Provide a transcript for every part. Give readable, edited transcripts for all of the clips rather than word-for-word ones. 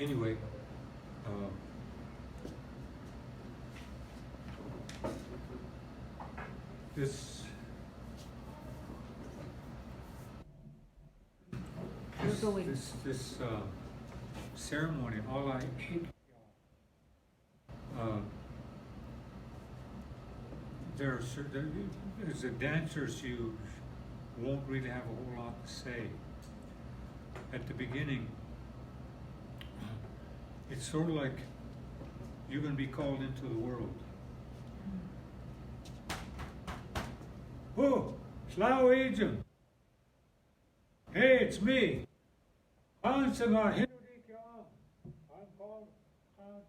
Anyway, this ceremony, all I as the dancers, you won't really have a whole lot to say. At the beginning, it's sort of like you're going to be called into the world. Oh, Slow Agent. Hey, it's me. Sanga, I'm called Sanga.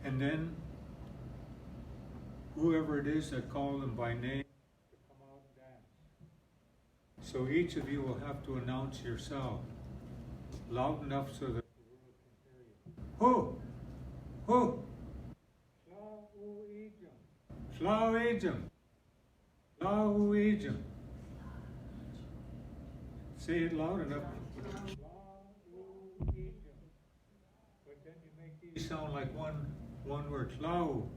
And then whoever it is that called them by name to come out and dance. So each of you will have to announce yourself loud enough so that the world can hear you. Who? Who? Slow Agent. Slow Agent. Say it loud enough. But then you make these sound like one word. Slow.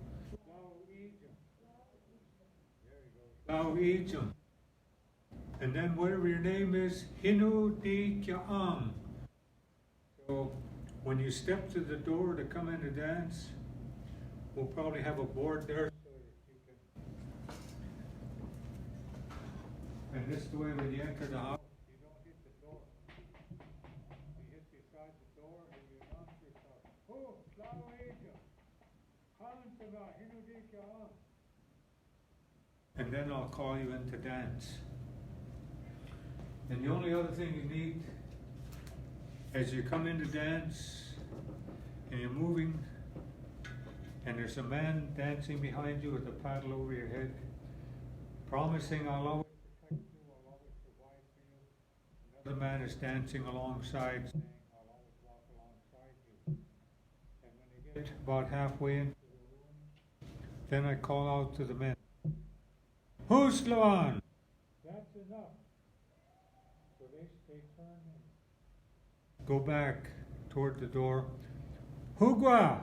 Slow Agent. And then whatever your name is, ihlgiigaa. So when you step to the door to come in to dance, we'll probably have a board there. And this is the way when you enter the house, you don't hit the door. You hit beside the door and you announce yourself. Oh, Slow Agent. And then I'll call you in to dance. And the only other thing you need, as you come in to dance, and you're moving, and there's a man dancing behind you with a paddle over your head, promising I'll always the man is dancing alongside, saying, I'll always walk alongside you. And when they get about halfway into the room, then I call out to the men, who's Laurel? That's enough. So they turn and go back toward the door. Hoogwa!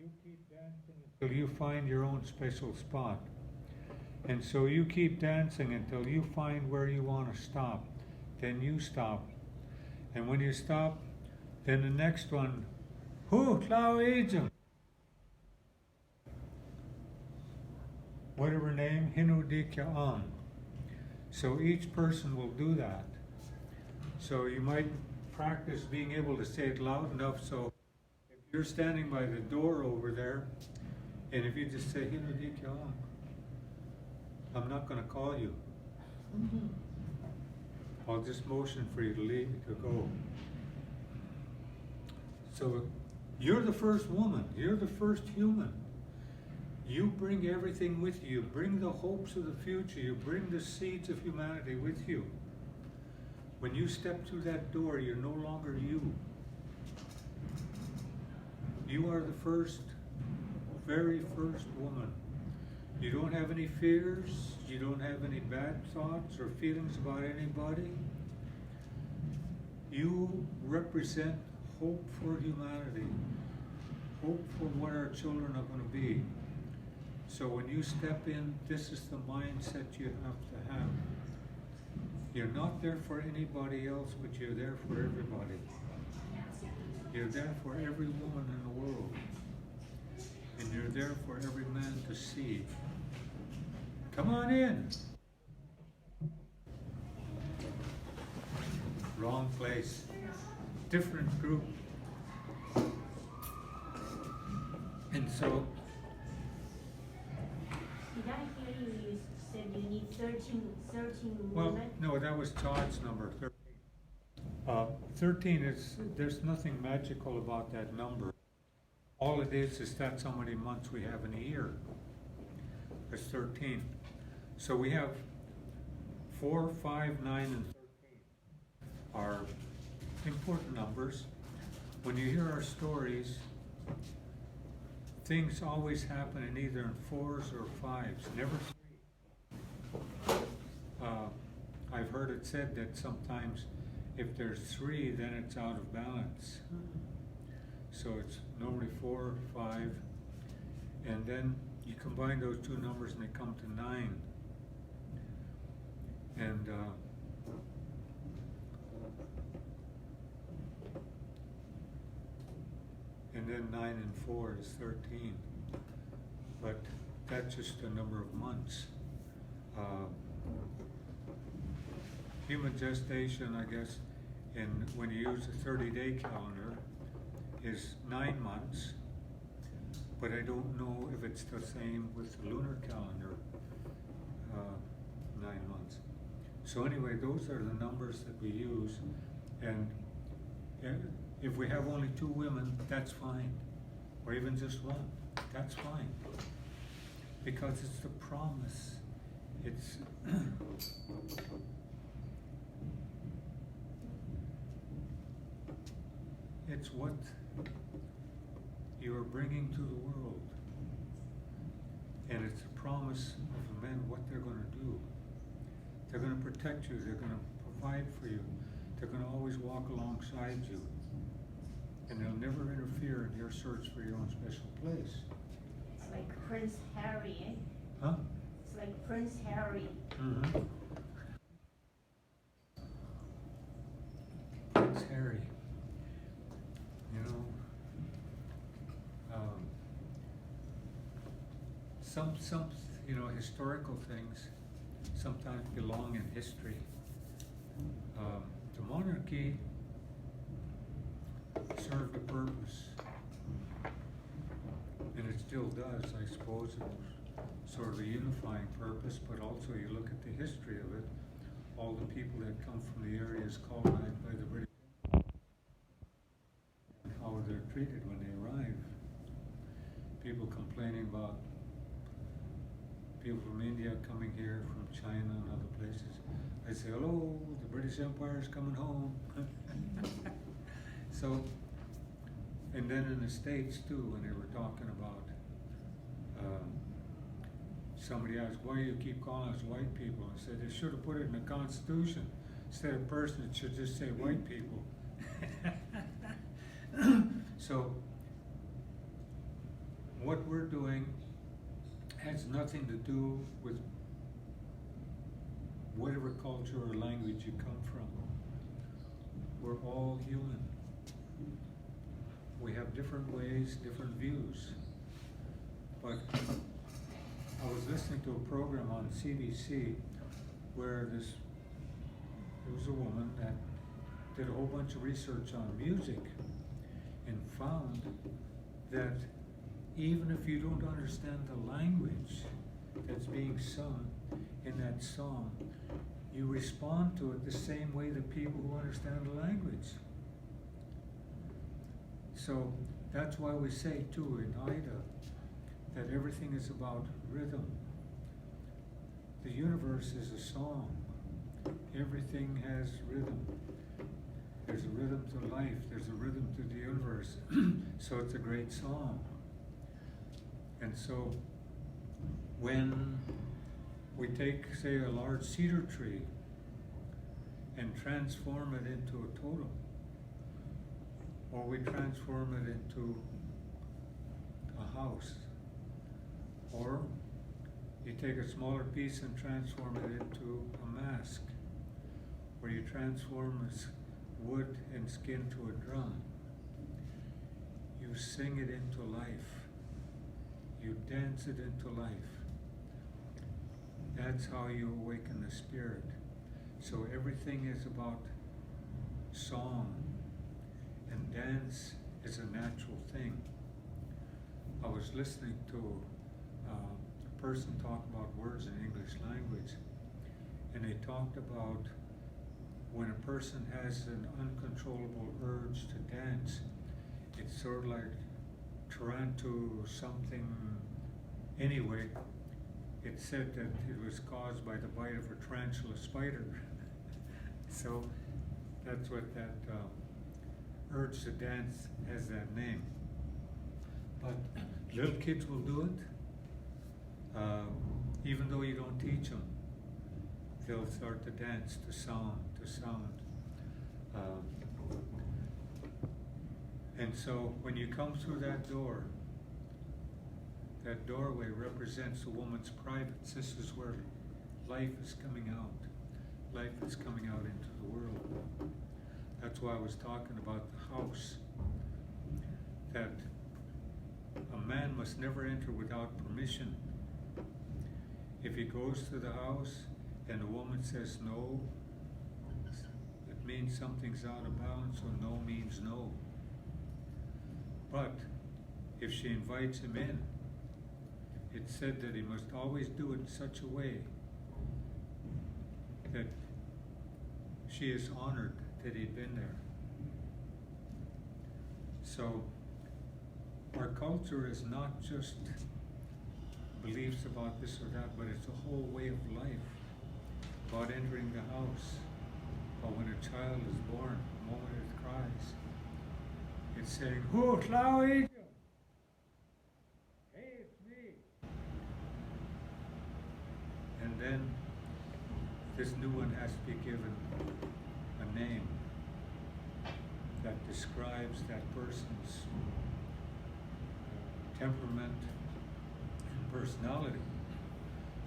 You keep dancing until you find your own special spot. And so you keep dancing until you find where you want to stop. Then you stop. And when you stop, then the next one, who, Slow Agent? Whatever name, ihlgiigaa. So each person will do that. So you might practice being able to say it loud enough so if you're standing by the door over there, and if you just say ihlgiigaa, I'm not going to call you. I'll just motion for you to leave, to go. So you're the first woman, you're the first human. You bring everything with you. You bring the hopes of the future. You bring the seeds of humanity with you. When you step through that door, you're no longer you. You are the first, very first woman. You don't have any fears. You don't have any bad thoughts or feelings about anybody. You represent hope for humanity, hope for what our children are going to be. So when you step in, this is the mindset you have to have. You're not there for anybody else, but you're there for everybody. You're there for every woman in the world. And you're there for every man to see. Come on in. Wrong place. Different group. And so, did I hear you said you need 13 well, women? no, that was Todd's number, 13. 13 is, there's nothing magical about that number. All it is that's how many months we have in a year. There's 13. So we have 4, 5, 9, and 13 are important numbers. When you hear our stories, things always happen in either in 4s or 5s, never 3. I've heard it said that sometimes if there's 3, then it's out of balance. So it's normally 4 or 5, and then you combine those 2 numbers and they come to 9. And then 9 and 4 is 13. But that's just a number of months. Human gestation, I guess, when you use a 30-day calendar, is 9 months, but I don't know if it's the same with the lunar calendar, 9 months. So anyway, those are the numbers that we use, and if we have only 2 women, that's fine, or even just 1, that's fine, because it's the promise. It's it's what you are bringing to the world, and it's a promise of the men what they're going to do. They're going to protect you, they're going to provide for you, they're going to always walk alongside you, and they'll never interfere in your search for your own special place. It's like Prince Harry, eh? Huh? It's like Prince Harry. Mm-hmm. Prince Harry. You know, some historical things sometimes belong in history. The monarchy served a purpose, and it still does. I suppose it was sort of a unifying purpose, but also you look at the history of it, all the people that come from the areas colonized by the British, and how they're treated when they arrive. People complaining about people from India coming here, from China and other places. I say, hello, the British Empire is coming home. So, and then in the States too, when they were talking about, somebody asked, why do you keep calling us white people? I said, they should have put it in the Constitution. Instead of person, it should just say white people. So, what we're doing has nothing to do with whatever culture or language you come from. We're all human. We have different ways, different views. But I was listening to a program on CBC where there was a woman that did a whole bunch of research on music and found that even if you don't understand the language that's being sung in that song, you respond to it the same way that people who understand the language. So that's why we say too in Haida that everything is about rhythm. The universe is a song. Everything has rhythm. There's a rhythm to life, there's a rhythm to the universe. So it's a great song. And so when we take, say, a large cedar tree and transform it into a totem, or we transform it into a house, or you take a smaller piece and transform it into a mask, or you transform wood and skin to a drum, you sing it into life. You dance it into life. That's how you awaken the spirit. So everything is about song, and dance is a natural thing. I was listening to a person talk about words in English language, and they talked about when a person has an uncontrollable urge to dance, it's sort of like Taranto something. Anyway, it said that it was caused by the bite of a tarantula spider. So that's what that urge to dance has that name. But little kids will do it, even though you don't teach them. they'll start to dance to sound, to sound. And so when you come through that door, that doorway represents a woman's privates. This is where life is coming out. Life is coming out into the world. That's why I was talking about the house. That a man must never enter without permission. If he goes to the house and the woman says no, it means something's out of bounds, so no means no. But if she invites him in, it's said that he must always do it in such a way that she is honored that he'd been there. So our culture is not just beliefs about this or that, but it's a whole way of life, about entering the house, or when a child is born, the moment it cries, it's saying, "Who, Chloe? Hey, it's me." And then this new one has to be given a name that describes that person's temperament and personality.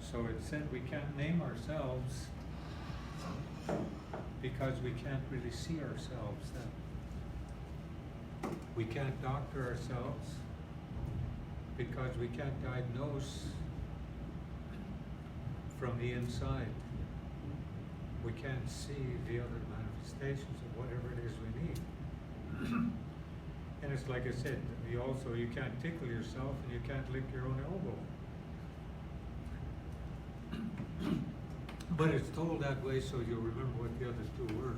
So it said we can't name ourselves because we can't really see ourselves. We can't doctor ourselves because we can't diagnose from the inside. We can't see the other manifestations of whatever it is we need. And it's like I said, you can't tickle yourself and you can't lick your own elbow. But it's told that way so you'll remember what the other two were.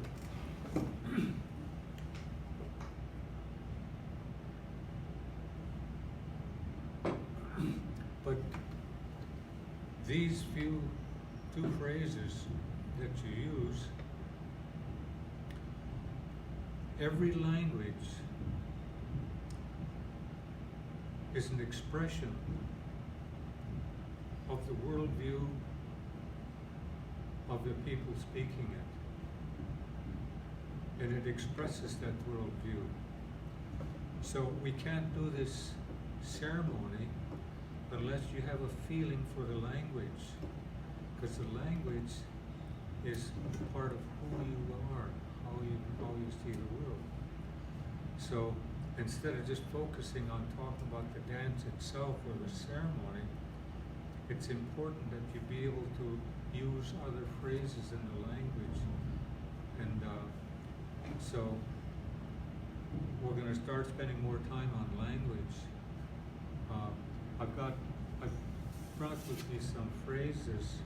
But these two phrases that you use, every language is an expression of the worldview of the people speaking it. And it expresses that worldview. So we can't do this ceremony unless you have a feeling for the language, because the language is part of who you are, how you see the world. So instead of just focusing on talking about the dance itself or the ceremony, it's important that you be able to use other phrases in the language. And so we're going to start spending more time on language. I've brought with me some phrases.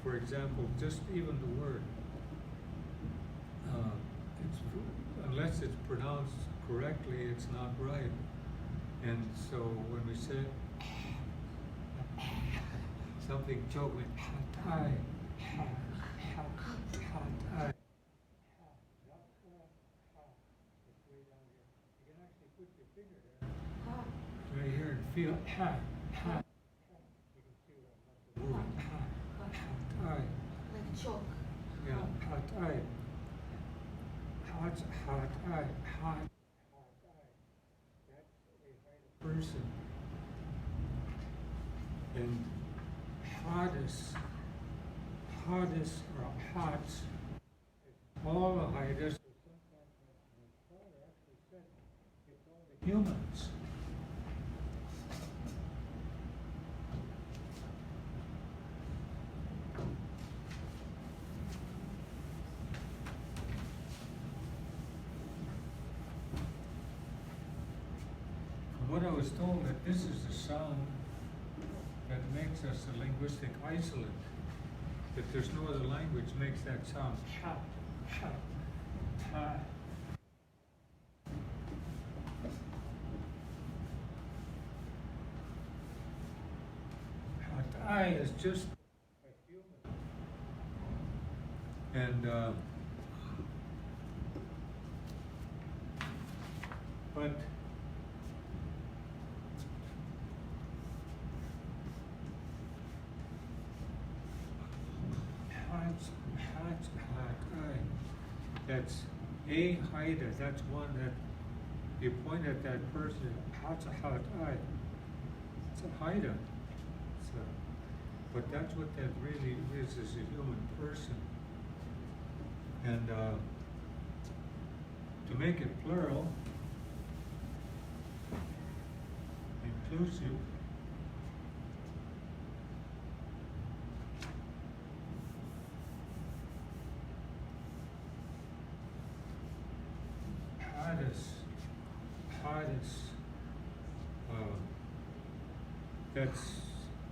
For example, just even the word. Unless it's pronounced correctly, it's not right. And so when we say something choking, Hatai, Hatai. Right here and feel ha, ha. You can feel that muscle moving. Ha, ha, like choke. yeah, ha, hot, hot, hot. That's a Haida person. And hottest or hots, all the Haidas. So sometimes my father actually said it's all the humans. What I was told that this is the sound that makes us a linguistic isolate, that there's no other language makes that sound. Ha, ha, ha. I is just a human. And but That's Haida. That's a Haida. That's one that you point at that person. That's a Haida. It's a Haida. So, but that's what that really is a human person. And to make it plural, inclusive, Hardest, that's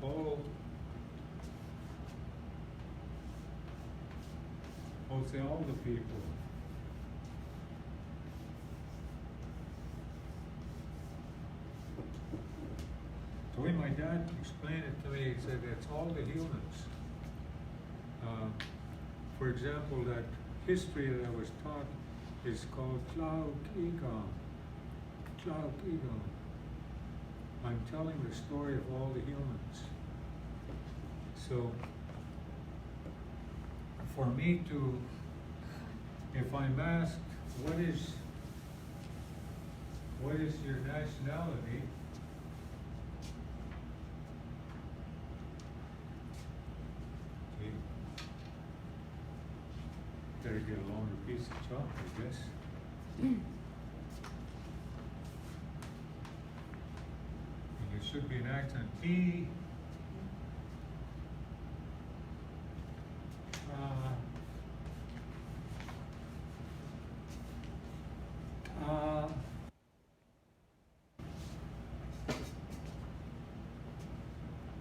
all, I'll say all the people. The way my dad explained it to me, he said it's all the humans. For example, that history that I was taught is called ihlgiigaa. I'm telling the story of all the humans. So, for me to, if I'm asked, what is your nationality? Okay. Better get a longer piece of chalk, I guess. And there should be an accent. P.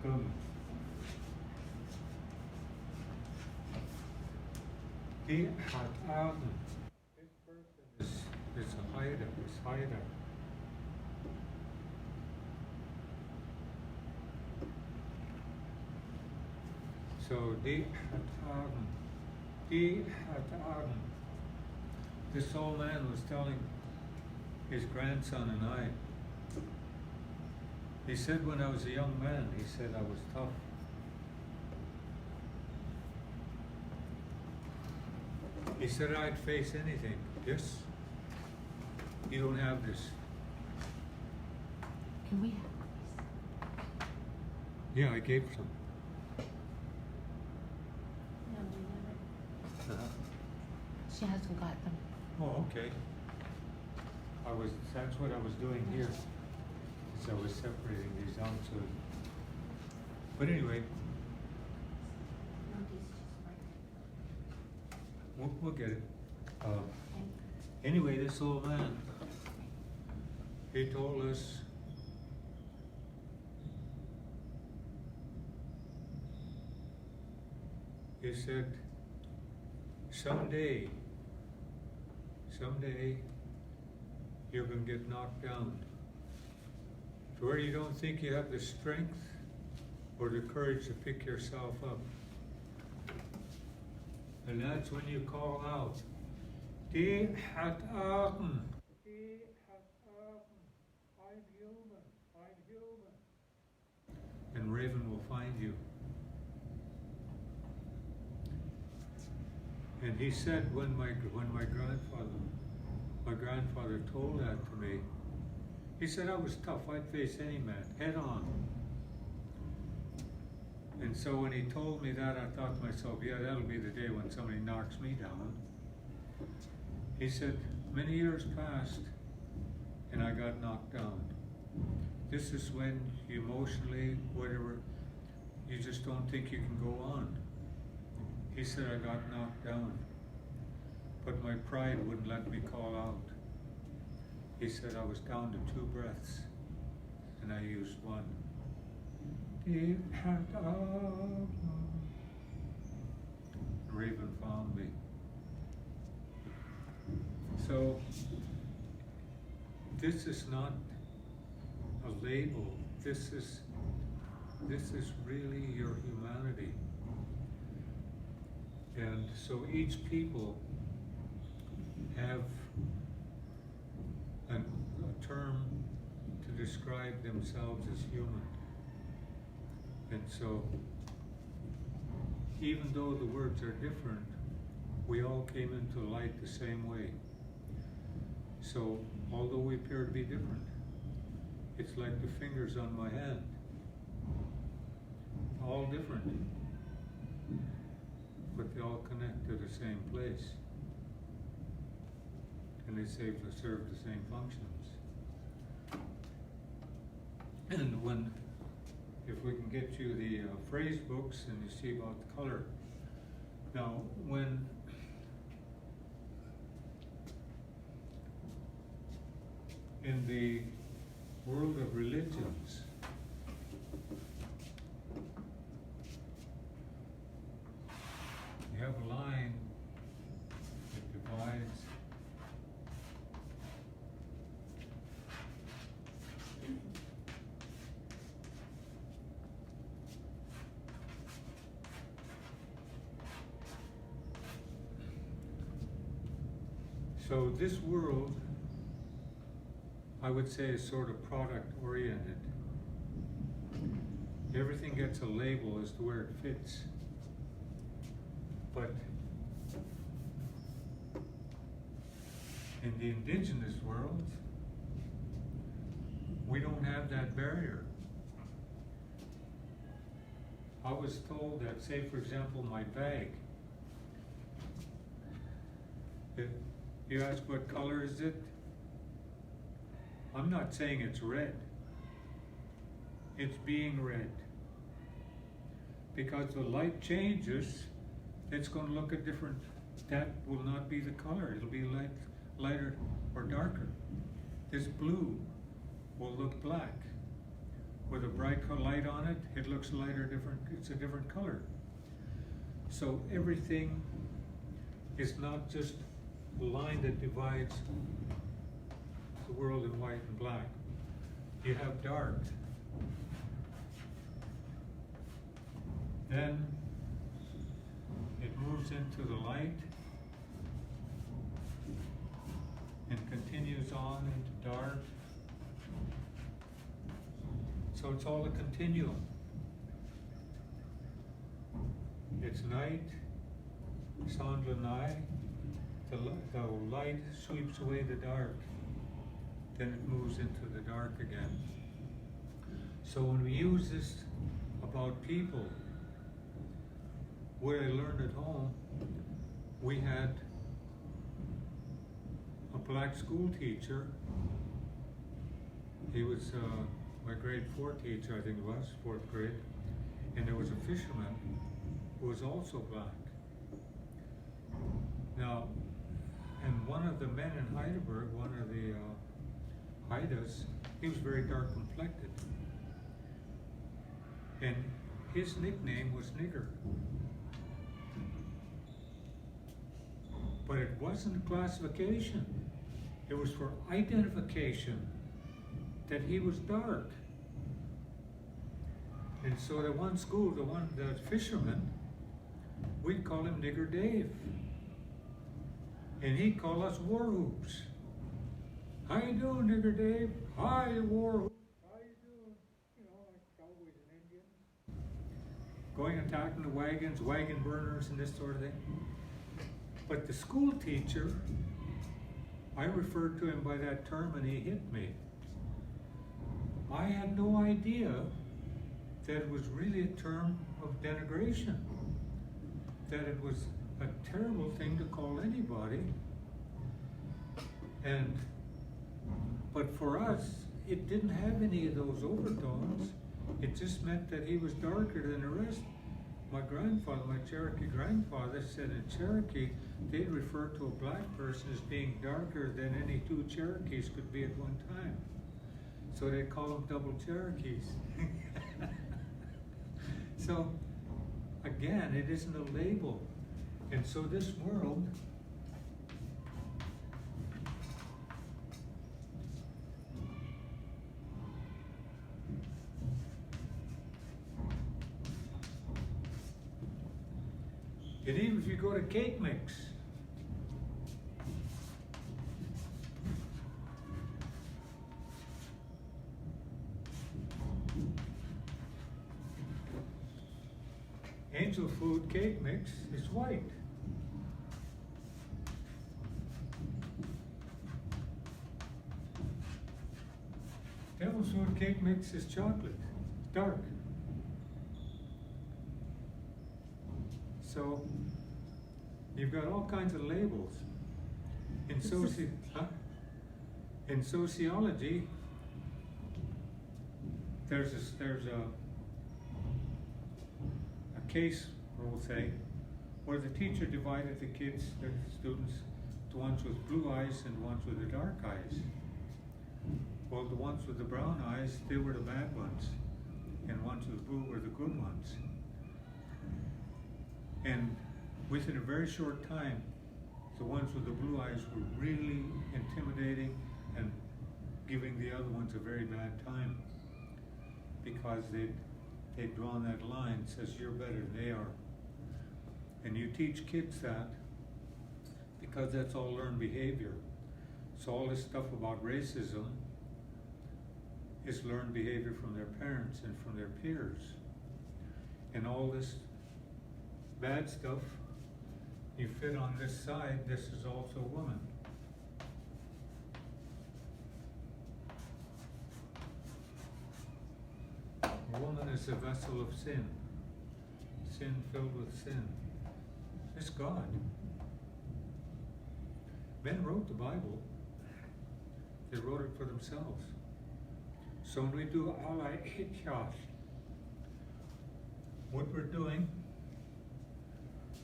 Good. P. Haida. This person is a Haida. It's Haida. So this old man was telling his grandson and I. He said when I was a young man, he said I was tough. He said I'd face anything. Yes? You don't have this. Can we have Yeah, I gave some. No, we never. these? She hasn't got them. Oh, okay. That's what I was doing here. Is I was separating these out so. But anyway, No, this is right. we'll get it. Anyway, this old man, he told us he said, someday you're going to get knocked down to where you don't think you have the strength or the courage to pick yourself up. And that's when you call out, I'm human. And Raven will find you. And he said when my grandfather told that to me, he said I was tough, I'd face any man, head on. And so when he told me that, I thought to myself, yeah, that'll be the day when somebody knocks me down. He said, many years passed and I got knocked down. This is when you emotionally, whatever, you just don't think you can go on. He said I got knocked down, but my pride wouldn't let me call out. He said I was down to 2 breaths, and I used one. Raven found me. So, this is not a label. This is really your humanity. And so each people have a term to describe themselves as human. And so even though the words are different, we all came into light the same way. So, although we appear to be different, it's like the fingers on my hand. All different, but they all connect to the same place. And they serve the same functions. And if we can get you the phrase books and you see about the color. Now, when in the world of religions, you have a line that divides so this world, I would say, is sort of product oriented. Everything gets a label as to where it fits. But in the indigenous world, we don't have that barrier. I was told that, say for example, my bag, if you ask what color is it, I'm not saying it's red. It's being red. Because the light changes, it's going to look a different. That will not be the color. It'll be lighter or darker. This blue will look black. With a bright light on it, it looks lighter, different. It's a different color. So everything is not just a line that divides the world in white and black. You have dark. Then it moves into the light and continues on into dark. So it's all a continuum. It's night, Sangha, the light sweeps away the dark. Then it moves into the dark again. So when we use this about people, what I learned at home, we had a black school teacher. He was my grade 4 teacher, I think it was, 4th grade. And there was a fisherman who was also black. Now, and one of the men in Heidelberg, one of the Haidas, he was very dark complected. And his nickname was Nigger. But it wasn't classification. It was for identification that he was dark. And so the one school, the fisherman, we'd call him Nigger Dave. And he'd call us war hoops. How you doing, Nigger Dave? Hi, war hoops. How you doing? You know, like cowboys and Indians. Going attacking the wagons, wagon burners, and this sort of thing. But the school teacher, I referred to him by that term and he hit me. I had no idea that it was really a term of denigration. That it was a terrible thing to call anybody. But for us, it didn't have any of those overtones. It just meant that he was darker than the rest. My grandfather, my Cherokee grandfather, said in Cherokee, they'd refer to a black person as being darker than any 2 Cherokees could be at one time. So they call them double Cherokees. So, again, it isn't a label. And so this world, and even if you go to cake mix, angel food cake mix is white. cake mix is chocolate, dark. So you've got all kinds of labels. In in sociology, there's a case, we'll say, where the teacher divided the kids, the students, to ones with blue eyes and ones with the dark eyes. Well, the ones with the brown eyes, they were the bad ones, and ones with blue were the good ones. And within a very short time, the ones with the blue eyes were really intimidating and giving the other ones a very bad time, because they'd drawn that line, says you're better than they are. And you teach kids that because that's all learned behavior. So all this stuff about racism is learned behavior from their parents and from their peers. And all this bad stuff, you fit on this side, this is also a woman. A woman is a vessel of sin, sin filled with sin. It's God. Men wrote the Bible. They wrote it for themselves. So when we do ihlgiigaa, what we're doing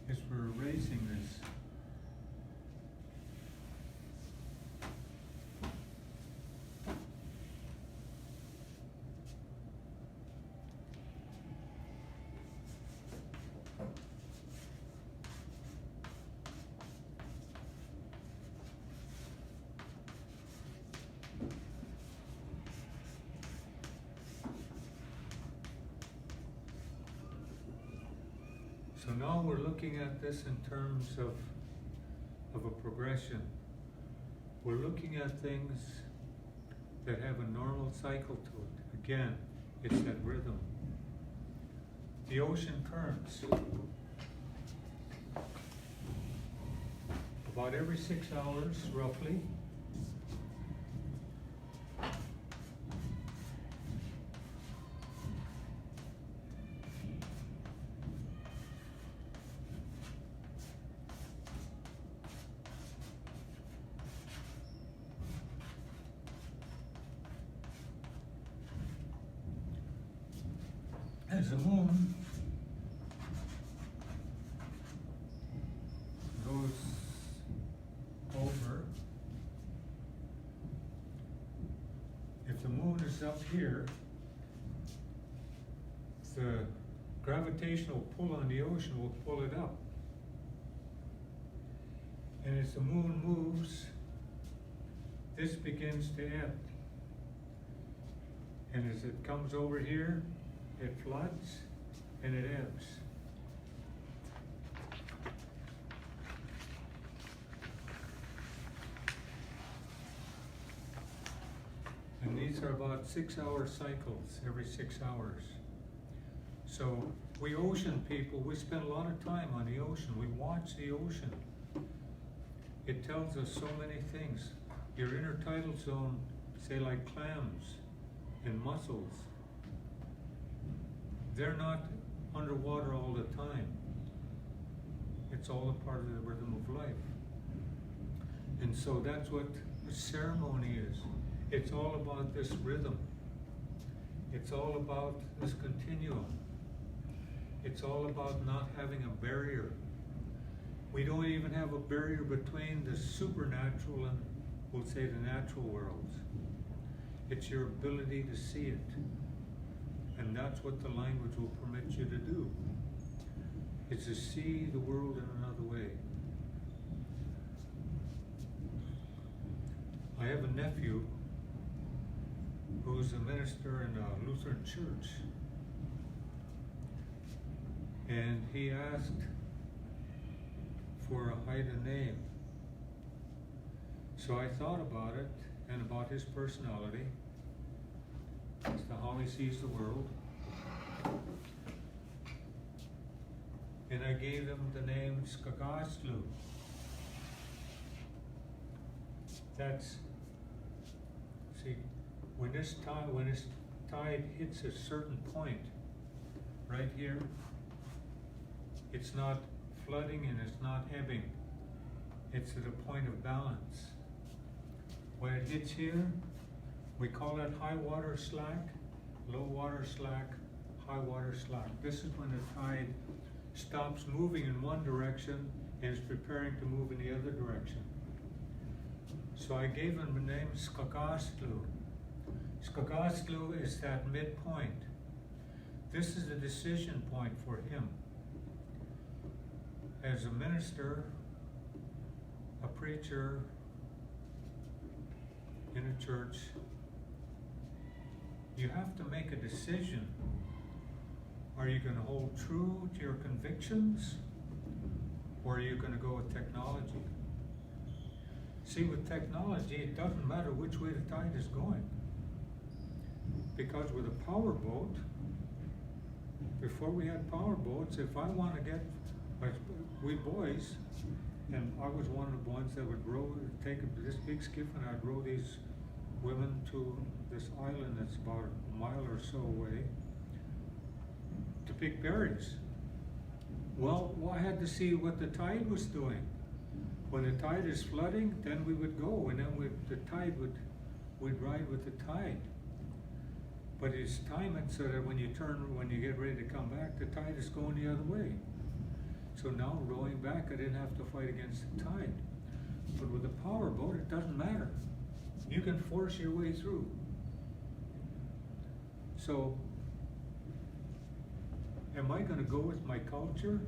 is we're erasing this. So now we're looking at this in terms of a progression. We're looking at things that have a normal cycle to it. Again, it's that rhythm. The ocean currents. About every 6 hours, roughly, as the moon goes over, if the moon is up here, the gravitational pull on the ocean will pull it up. And as the moon moves, this begins to ebb. And as it comes over here, it floods and it ebbs. And these are about 6-hour cycles, every 6 hours. So we ocean people, we spend a lot of time on the ocean. We watch the ocean. It tells us so many things. Your intertidal zone, say like clams and mussels, they're not underwater all the time. It's all a part of the rhythm of life. And so that's what the ceremony is. It's all about this rhythm. It's all about this continuum. It's all about not having a barrier. We don't even have a barrier between the supernatural and, we'll say, the natural worlds. It's your ability to see it. And that's what the language will permit you to do. It's to see the world in another way. I have a nephew who's a minister in a Lutheran church. And he asked for a Haida name. So I thought about it and about his personality as to how he sees the world. And I gave him the name Skagaaslu. That's, see, when this tide hits a certain point, right here, it's not flooding and it's not ebbing. It's at a point of balance. When it hits here, we call it high water slack, low water slack, high water slack. This is when the tide stops moving in one direction and is preparing to move in the other direction. So I gave him the name Skagastlu. Skagastlu is that midpoint. This is a decision point for him. As a minister, a preacher in a church, you have to make a decision. Are you going to hold true to your convictions, or are you going to go with technology? See, with technology, it doesn't matter which way the tide is going. Because with a powerboat, before we had powerboats, if I want to get, like we boys, and I was one of the ones that would row, take this big skiff, and I'd row these women to this island that's about a mile or so away to pick berries. Well, I had to see what the tide was doing. When the tide is flooding, then we would go, and then we'd ride with the tide. But it's time it so that when you get ready to come back, the tide is going the other way. So now rowing back, I didn't have to fight against the tide. But with a powerboat, it doesn't matter. You can force your way through. So, am I going to go with my culture?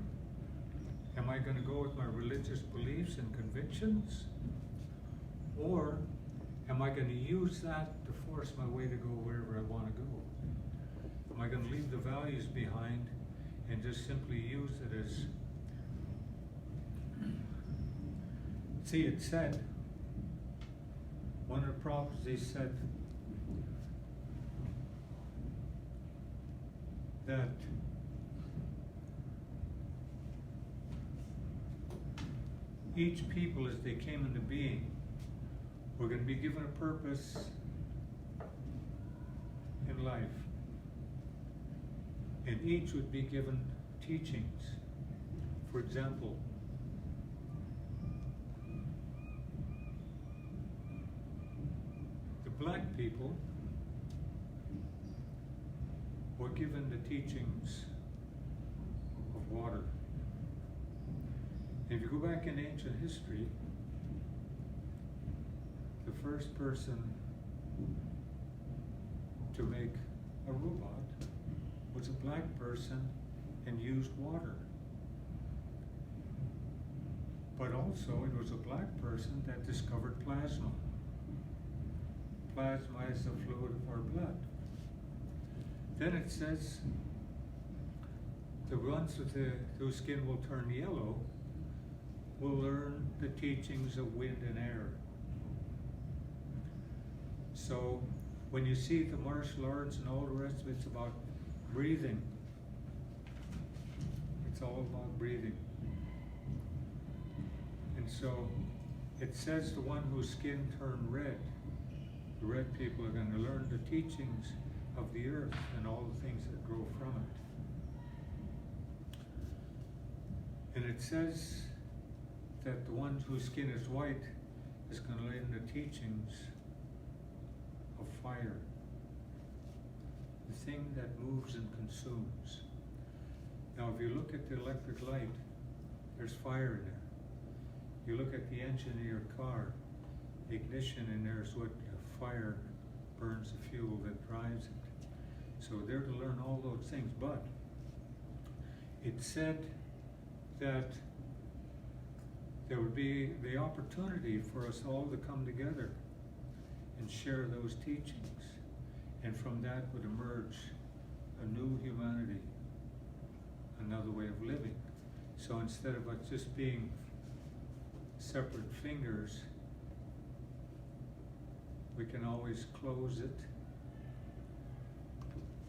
Am I going to go with my religious beliefs and convictions? Or am I going to use that to force my way to go wherever I want to go? Am I going to leave the values behind and just simply use it as... See, it said, one of the prophecies said that each people as they came into being were going to be given a purpose in life. And each would be given teachings. For example, the black people were given the teachings of water. If you go back in ancient history, the first person to make a robot was a black person and used water. But also it was a black person that discovered plasma. Plasma is the fluid of our blood. Then it says the ones whose skin will turn yellow will learn the teachings of wind and air. So when you see the martial arts and all the rest of it's about breathing. It's all about breathing. And so it says the one whose skin turned red, the red people are going to learn the teachings of the earth and all the things that grow from it. And it says that the one whose skin is white is going to learn the teachings of fire, the thing that moves and consumes. Now if you look at the electric light, there's fire in there. You look at the engine of your car, the ignition in there is what the fire burns the fuel that drives it. So they're to learn all those things, but it said that there would be the opportunity for us all to come together and share those teachings. And from that would emerge a new humanity, another way of living. So instead of us just being separate fingers, we can always close it.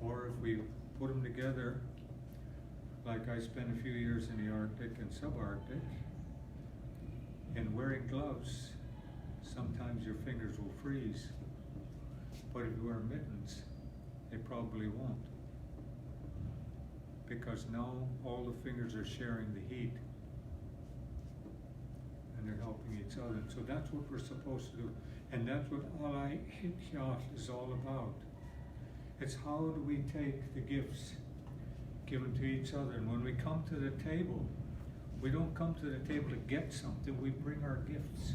Or if we put them together, like I spent a few years in the Arctic and subarctic, and wearing gloves, sometimes your fingers will freeze. But if you wear mittens they probably won't. Because now all the fingers are sharing the heat. And they're helping each other. And so that's what we're supposed to do. And that's what ihlgiigaa is all about. It's how do we take the gifts given to each other. And when we come to the table, we don't come to the table to get something, we bring our gifts.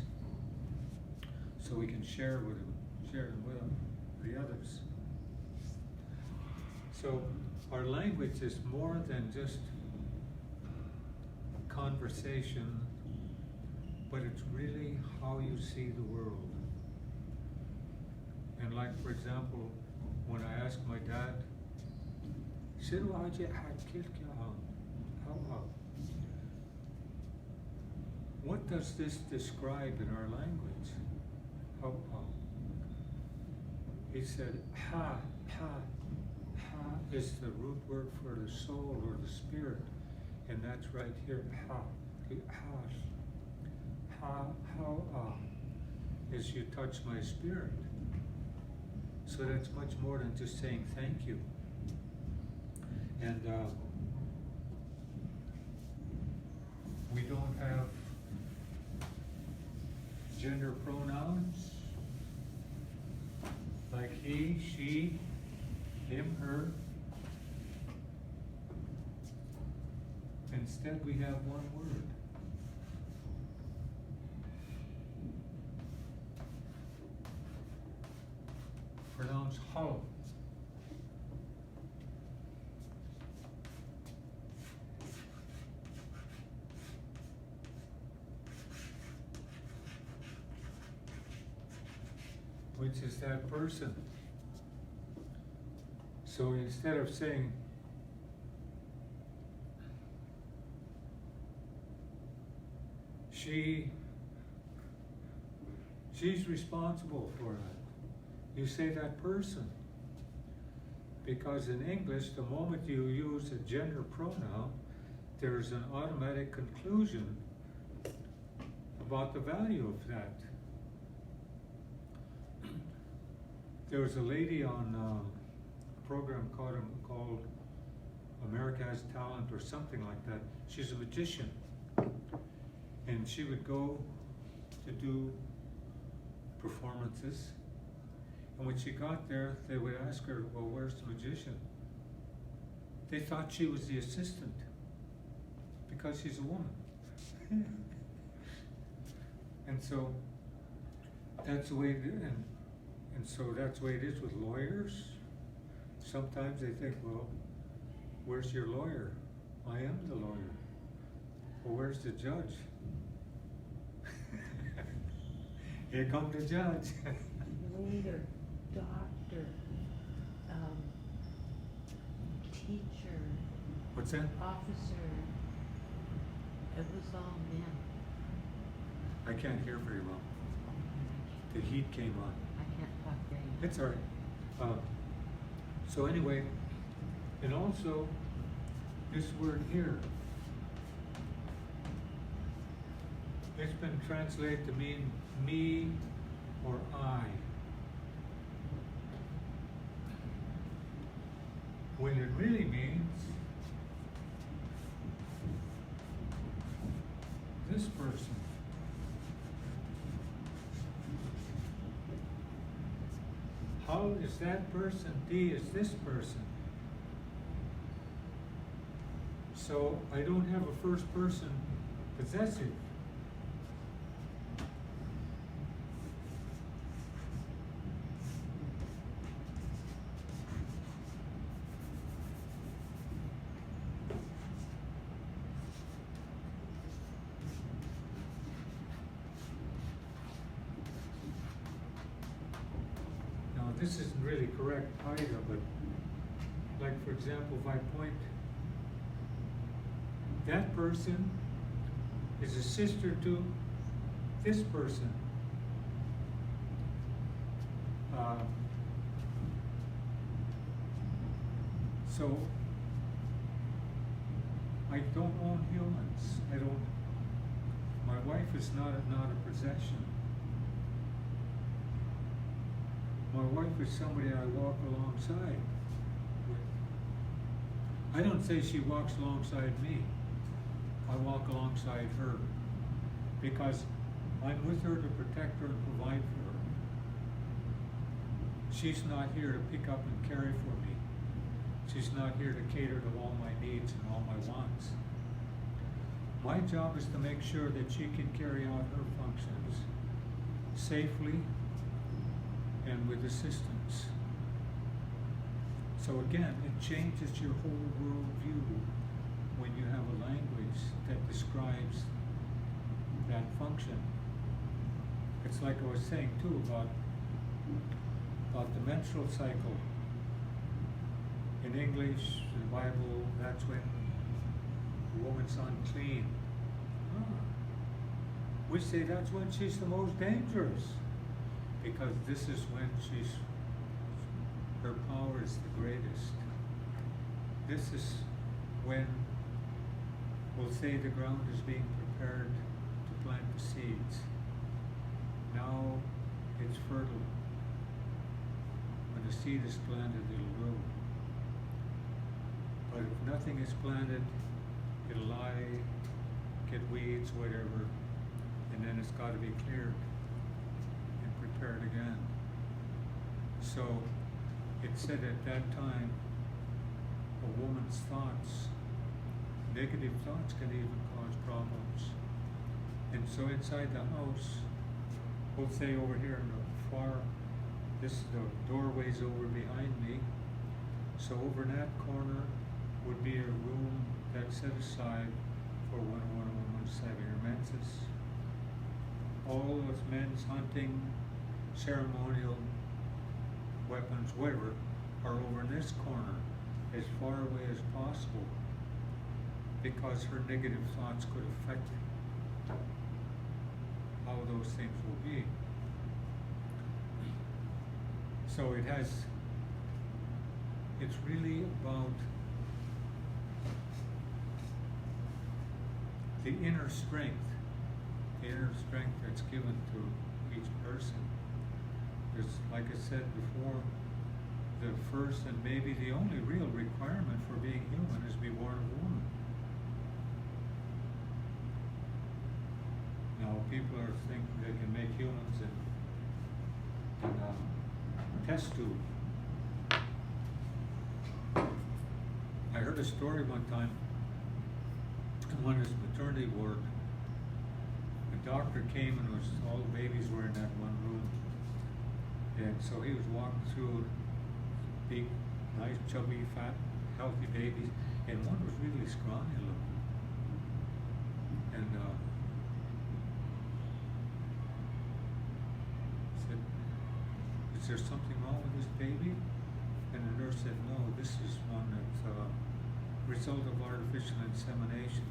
So we can share with them, share them with the others. So our language is more than just conversation, but it's really how you see the world. And like, for example, when I asked my dad, what does this describe in our language? He said, ha is the root word for the soul or the spirit, and that's right here, ha is you touch my spirit. So that's much more than just saying thank you. And we don't have gender pronouns like he, she, him, her. Instead, we have one word. Pronounced hollow. Which is that person. So instead of saying she's responsible for that, you say that person. Because in English, the moment you use a gender pronoun, there's an automatic conclusion about the value of that. There was a lady on a program called America Has Talent or something like that. She's a magician. And she would go to do performances. And when she got there, they would ask her, well, where's the magician? They thought she was the assistant because she's a woman. And so that's the way and so that's the way it is with lawyers. Sometimes they think, well, where's your lawyer? I am the lawyer. Well, where's the judge? Here comes the judge. Waiter, doctor, teacher. What's that? Officer. It was all men. I can't hear very well. The heat came on. I can't talk very well. It's all right. So anyway, and also this word here, it's been translated to mean me or I. When it really means this person. How is that person D is this person? So I don't have a first person possessive. This isn't really correct either, but like for example, if I point, that person is a sister to this person. So I don't own humans. My wife is not a possession. My wife is somebody I walk alongside. I don't say she walks alongside me. I walk alongside her because I'm with her to protect her and provide for her. She's not here to pick up and carry for me. She's not here to cater to all my needs and all my wants. My job is to make sure that she can carry out her functions safely and with assistance. So again, it changes your whole worldview when you have a language that describes that function. It's like I was saying too about the menstrual cycle. In English, the Bible, that's when the woman's unclean. We say that's when she's the most dangerous, because this is when her power is the greatest. This is when we'll say the ground is being prepared to plant the seeds. Now it's fertile. When the seed is planted, it'll grow. But if nothing is planted, it'll lie, get weeds, whatever, and then it's got to be cleared and prepared again. So it said at that time, a woman's thoughts, negative thoughts, can even cause problems. And so inside the house, we'll say over here in the far, the doorway's over behind me. So over in that corner would be a room that's set aside for when a woman's having her menses. All those men's hunting, ceremonial weapons, whatever, are over in this corner, as far away as possible, because her negative thoughts could affect how those things will be. So it's really about the inner strength that's given to each person. There's, like I said before, the first and maybe the only real requirement for being human is to be born of woman. Now people are thinking they can make humans in a test tube. I heard a story one time in one of his maternity ward. The doctor came and all the babies were in that one room. And so he was walking through big, nice, chubby, fat, healthy babies, and one was really scrawny looking. And said, "Is there something wrong with this baby?" And the nurse said, "No, this is one that's a result of artificial insemination."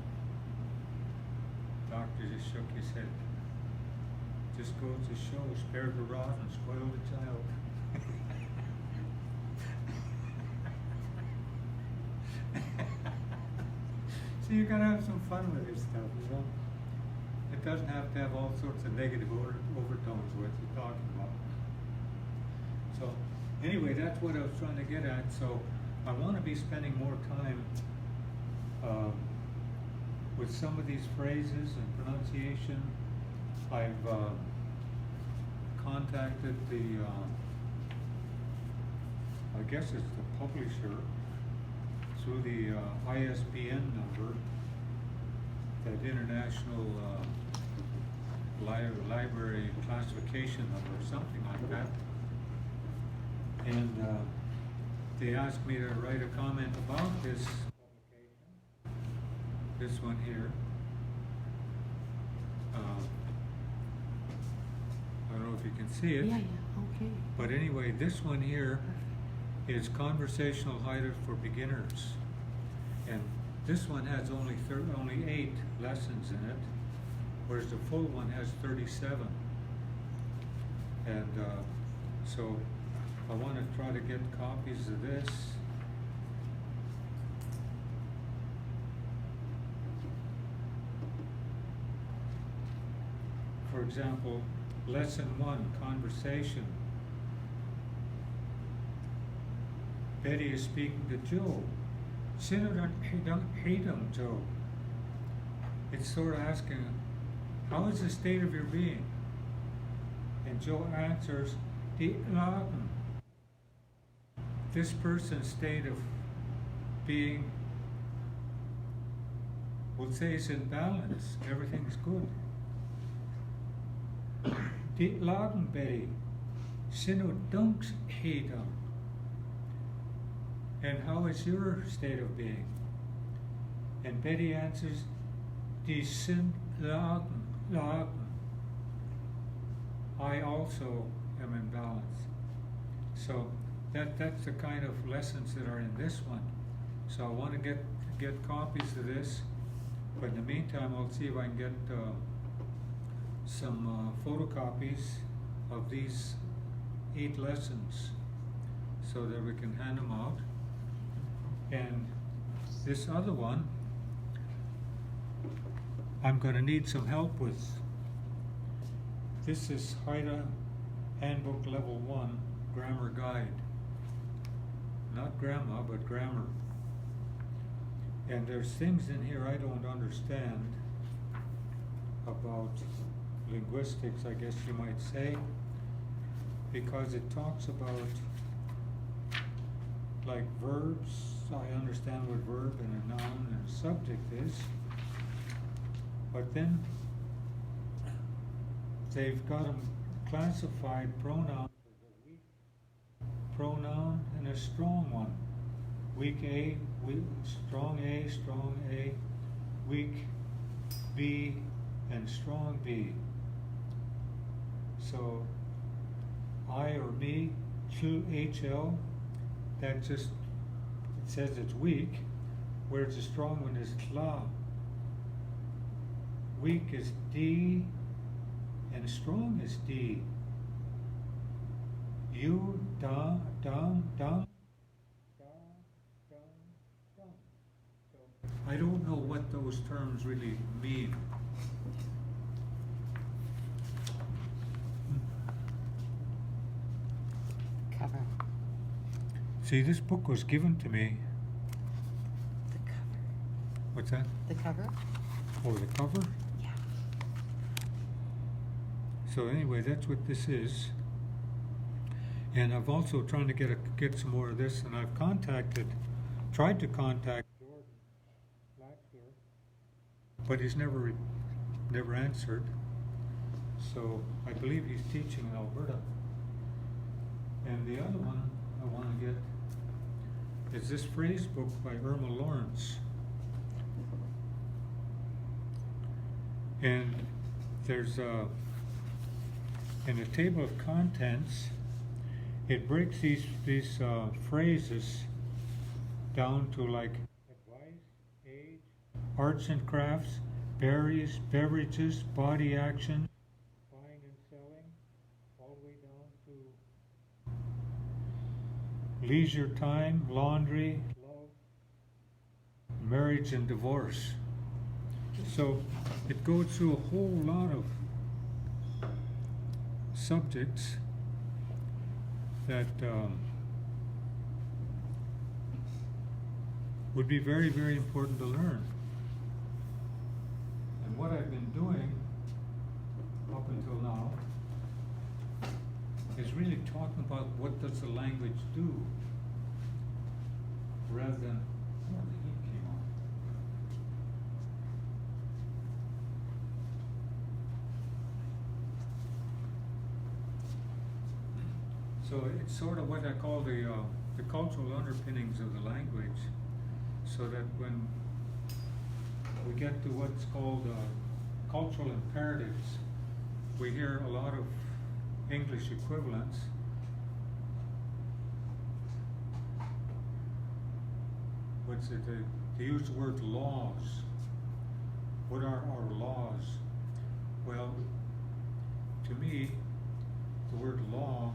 The doctor just shook his head. Just goes to show, spare the rod and spoil the child. So you gotta have some fun with this stuff, you know? It doesn't have to have all sorts of negative overtones with you talking about. So anyway, that's what I was trying to get at. So I want to be spending more time with some of these phrases and pronunciation. I've contacted the, I guess it's the publisher, through the ISBN number, that International Library Classification number, something like that. And they asked me to write a comment about this publication, this one here. I don't know if you can see it. Yeah, okay. But anyway, this one here is Conversational Haida for Beginners. And this one has only 8 lessons in it, whereas the full one has 37. And so I want to try to get copies of this. For example, Lesson 1, Conversation. Betty is speaking to Joe. Sinner don't hate him, Joe. It's sort of asking, how is the state of your being? And Joe answers, the laden. This person's state of being, we'll say, is in balance. Everything's good. The laden, Betty. Sinner don't hate him. And how is your state of being? And Betty answers, die sind laden. I also am in balance. So that's the kind of lessons that are in this one. So I want to get copies of this, but in the meantime I'll see if I can get some photocopies of these 8 lessons so that we can hand them out. And this other one I'm going to need some help with. This is Haida Handbook Level 1 Grammar Guide. Not grandma, but grammar. And there's things in here I don't understand about linguistics, I guess you might say, because it talks about like verbs. I understand what verb and a noun and a subject is, but then they've got them classified pronouns as a weak pronoun and a strong one. Weak A, strong A, weak B, and strong B. So I or me, HL, that just, it says it's weak, whereas the strong one is tla. Weak is D, and strong is D. You, da, dum, dum, da, dum, dum. So I don't know what those terms really mean. Cover. See, this book was given to me. The cover. What's that? The cover? Oh, the cover? Yeah. So anyway, that's what this is. And I've also trying to get some more of this, and I've tried to contact Jordan Blackbeard, but he's never answered. So I believe he's teaching in Alberta. And the other one I want to get is this phrase book by Irma Lawrence. And there's in the table of contents, it breaks these phrases down to like advice, age, arts and crafts, berries, beverages, body action, buying and selling, all the way down to leisure time, laundry, love, marriage and divorce. So it goes through a whole lot of subjects that would be very, very important to learn. And what I've been doing up until now is really talking about what does the language do, rather than, oh, the heat came on. So it's sort of what I call the cultural underpinnings of the language, so that when we get to what's called cultural imperatives, we hear a lot of English equivalents. What's it? They use the word laws. What are our laws? Well, to me, the word law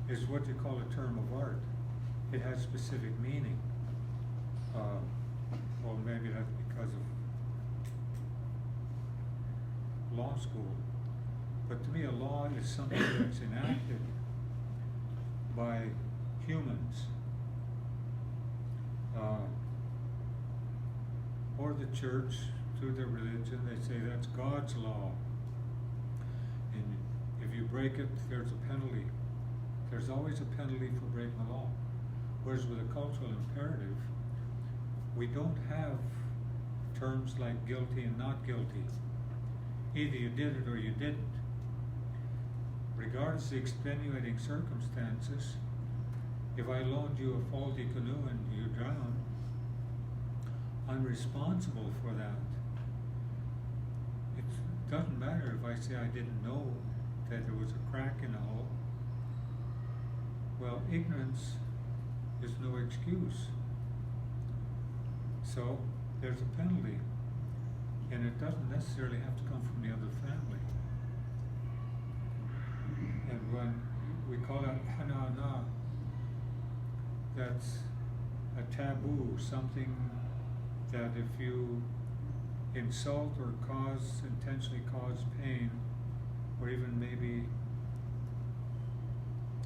is what you call a term of art. It has specific meaning. Well, maybe that's because of law school. But to me, a law is something that's enacted by humans, or the church through their religion, they say that's God's law. And if you break it, there's a penalty. There's always a penalty for breaking the law. Whereas with a cultural imperative, we don't have terms like guilty and not guilty. Either you did it or you didn't. Regardless of the extenuating circumstances, if I loaned you a faulty canoe and you drowned, I'm responsible for that. It doesn't matter if I say I didn't know that there was a crack in the hull. Well, ignorance is no excuse. So there's a penalty, and it doesn't necessarily have to come from the other family. And when we call it hanana, that's a taboo, something that if you insult or intentionally cause pain, or even maybe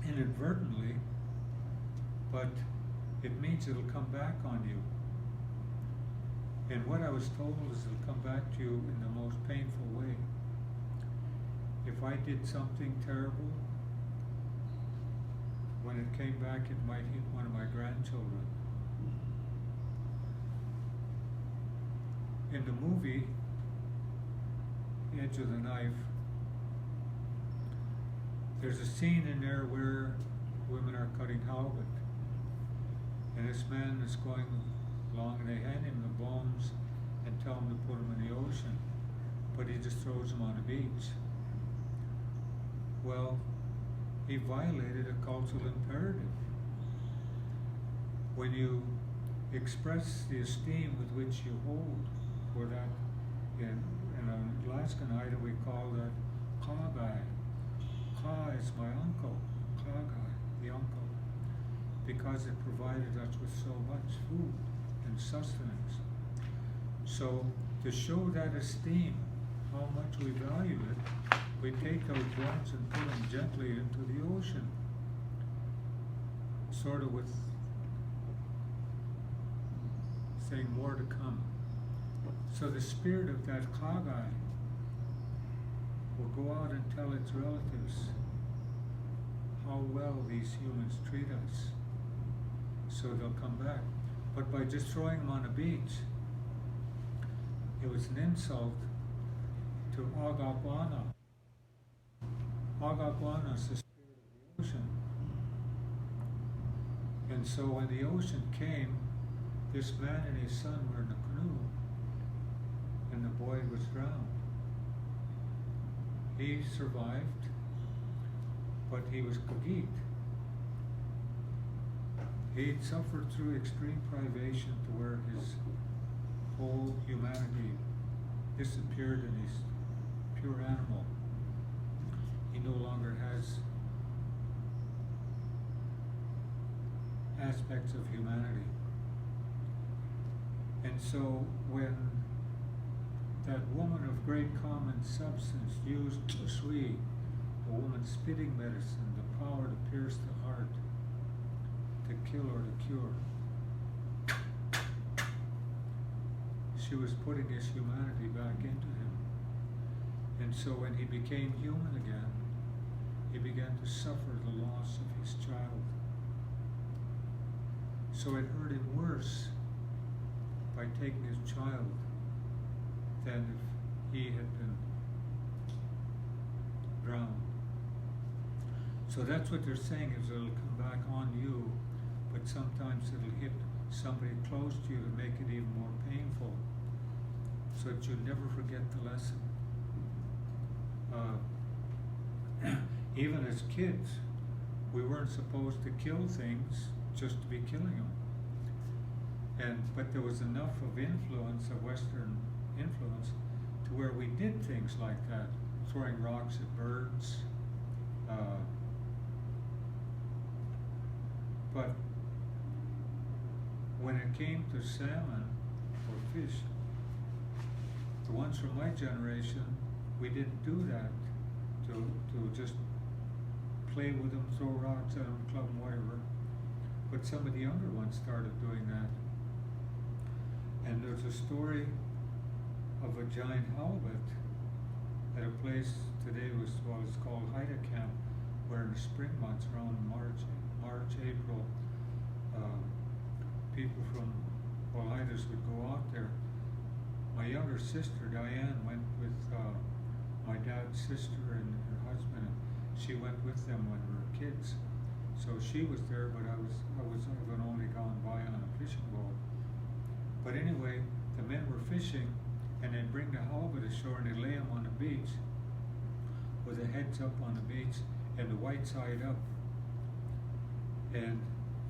inadvertently, but it means it'll come back on you. And what I was told is it'll come back to you in the most painful way. If I did something terrible, when it came back, it might hit one of my grandchildren. In the movie, Edge of the Knife, there's a scene in there where women are cutting halibut. And this man is going along and they hand him the bones and tell him to put them in the ocean. But he just throws them on the beach. Well, he violated a cultural imperative. When you express the esteem with which you hold for that, in an Alaskan Haida we call that ihlgiigaa. Ka is my uncle, ihlgiigaa, the uncle, because it provided us with so much food and sustenance. So to show that esteem, how much we value it, we take those bones and put them gently into the ocean, sort of with saying more to come. So the spirit of that ihlgiigaa will go out and tell its relatives how well these humans treat us. So they'll come back. But by just throwing them on a beach, it was an insult to awan. Awan is the spirit of the ocean. And so when the ocean came, this man and his son were in the canoe, and the boy was drowned. He survived, but he was kagit. He'd suffered through extreme privation to where his whole humanity disappeared and he's pure animal. He no longer has aspects of humanity. And so when that woman of great common substance used sui, a woman's spitting medicine, the power to pierce the heart, to kill or to cure, she was putting his humanity back into him. And so when he became human again, he began to suffer the loss of his child. So it hurt him worse by taking his child than if he had been drowned. So that's what they're saying, is it'll come back on you, but sometimes it'll hit somebody close to you to make it even more painful, so that you never forget the lesson. Even as kids, we weren't supposed to kill things just to be killing them. But there was enough of influence, of Western influence, to where we did things like that, throwing rocks at birds. But when it came to salmon or fish, the ones from my generation, we didn't do that to just play with them, throw rocks at them, club them, whatever. but some of the younger ones started doing that. And there's a story of a giant halibut at a place today it's called Haida camp, where in the spring months around March, April, people from Haidas would go out there. My younger sister Diane went with my dad's sister and her husband, and she went with them when we were kids. So she was there, but I had only gone by on a fishing boat. But anyway, the men were fishing, and they'd bring the halibut ashore and they'd lay them on the beach with the heads up on the beach and the white side up. And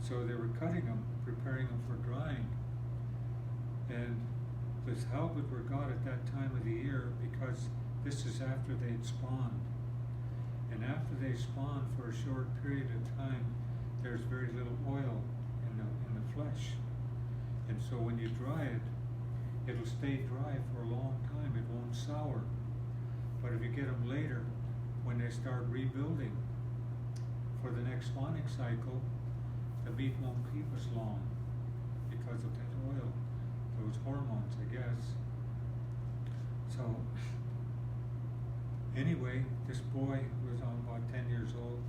so they were cutting them, preparing them for drying. And this halibut were got at that time of the year because this is after they'd spawned. And after they spawn for a short period of time, there's very little oil in the flesh. And so when you dry it, it'll stay dry for a long time. It won't sour. But if you get them later, when they start rebuilding for the next spawning cycle, the meat won't keep as long because of that oil, those hormones, I guess. So anyway, this boy who was about 10 years old,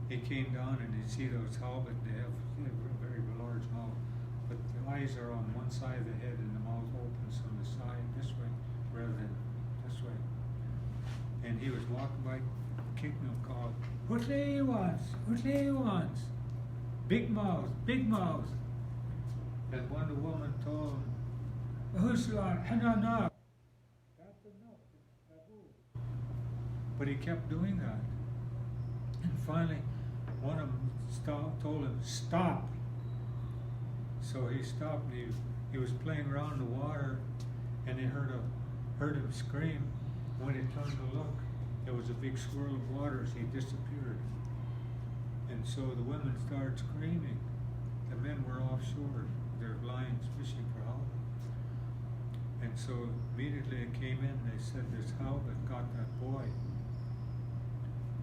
he came down and he'd see those halibut. They have a very large mouth, but the eyes are on one side of the head and the mouth opens on the side this way rather than this way. And he was walking by, kicking him, called, "What wants? What wants? Big mouth, big mouth." And one the woman told him, "Who's like, no. That's enough, it's taboo." But he kept doing that. And finally, one of them told him, "Stop." So he stopped, and he was playing around in the water, and he heard him scream. When he turned to look, there was a big swirl of water as he disappeared. And so the women started screaming. The men were offshore, their lines fishing for halibut. And so immediately it came in, they said this halibut got that boy.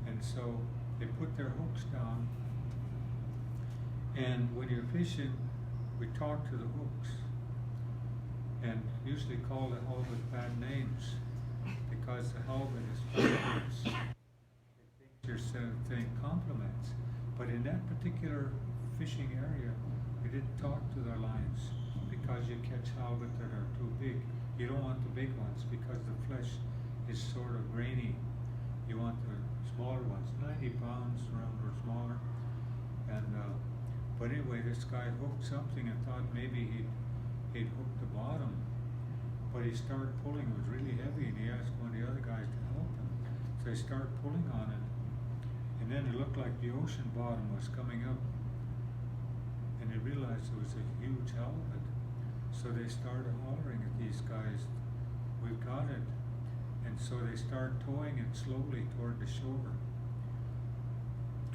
And so they put their hooks down, and when you're fishing, we talk to the hooks and usually call the halibut bad names because the halibut is favorites. It thinks you're saying compliments. But in that particular fishing area, we didn't talk to their lines because you catch halibut that are too big. You don't want the big ones because the flesh is sort of grainy. You want the smaller ones, 90 pounds around or smaller. And but anyway, this guy hooked something and thought maybe he'd hooked the bottom. But he started pulling, it was really heavy, and he asked one of the other guys to help him. So they started pulling on it. And then it looked like the ocean bottom was coming up. And they realized it was a huge halibut. So they started hollering at these guys, "We've got it." And so they started towing it slowly toward the shore.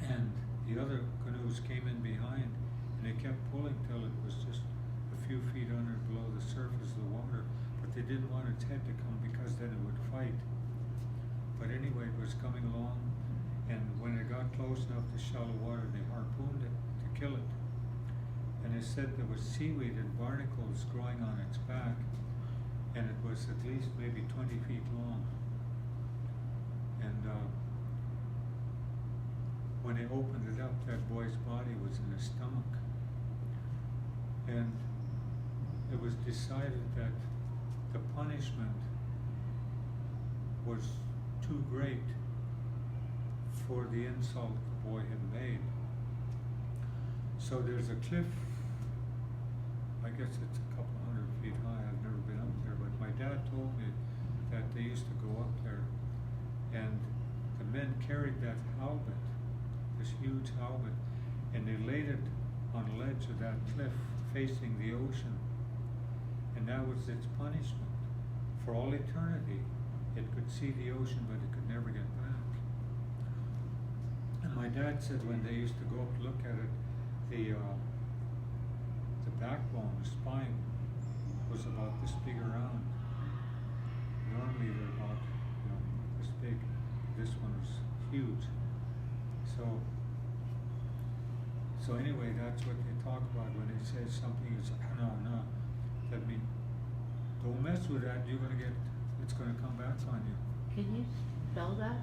And the other canoes came in behind, and they kept pulling till it was just a few feet under below the surface of the water. But they didn't want its head to come because then it would fight. But anyway, it was coming along, and when it got close enough to shallow water, they harpooned it to kill it. And they said there was seaweed and barnacles growing on its back, and it was at least maybe 20 feet long. And when they opened it up, that boy's body was in his stomach. And it was decided that the punishment was too great for the insult the boy had made. So there's a cliff, I guess it's a couple hundred feet high. I've never been up there, but my dad told me that they used to go up there, and the men carried that halibut, this huge halibut, and they laid it on the ledge of that cliff facing the ocean. And that was its punishment. For all eternity, it could see the ocean, but it could never get back. And my dad said when they used to go up to look at it, the backbone, the spine, was about this big around. Normally they're about this big. This one was huge. So So anyway, that's what they talk about when they say something is no. That means don't mess with that. You're gonna get, it's gonna come back on you. Can you spell that?